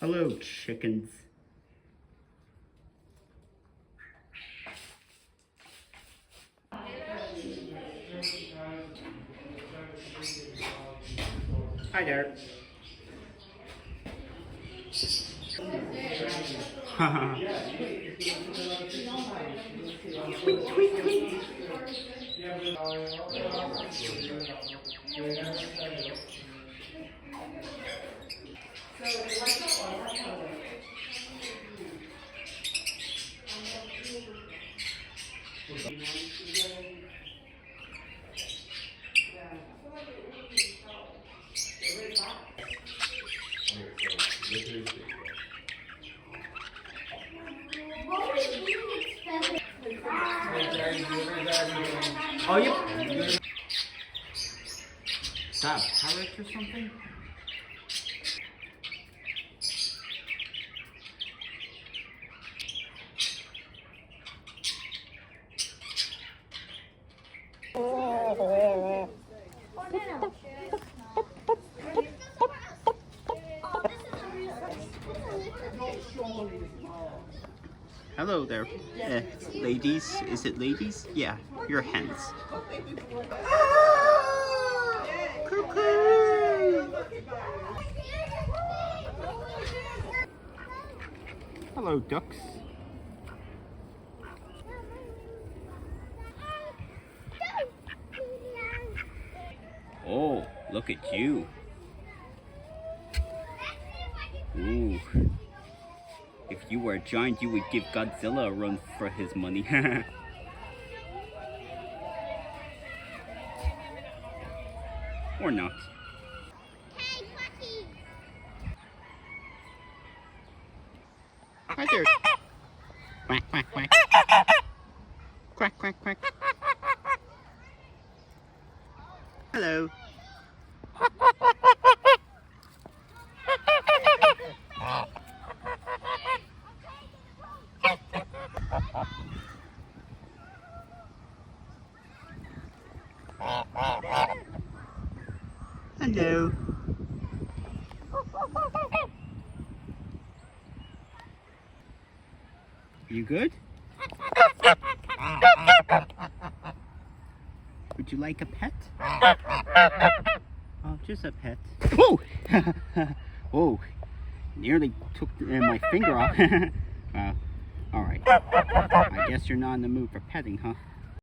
Hello, chickens. Hi there. Tweet, tweet, tweet. Oh, yep. Is that a parrot or something? Hello there, ladies. Is it ladies? Yeah, you're hens. Cuckoo! Hello, ducks. Oh, look at you. Ooh. If you were a giant, you would give Godzilla a run for his money. Or not. Hey, Quacky! Hi there. Quack, quack, quack. Quack, quack, quack. Hello. Hello. You good? Would you like a pet? Oh, just a pet. Whoa! Whoa! Nearly took my finger off. Alright. I guess you're not in the mood for petting, huh?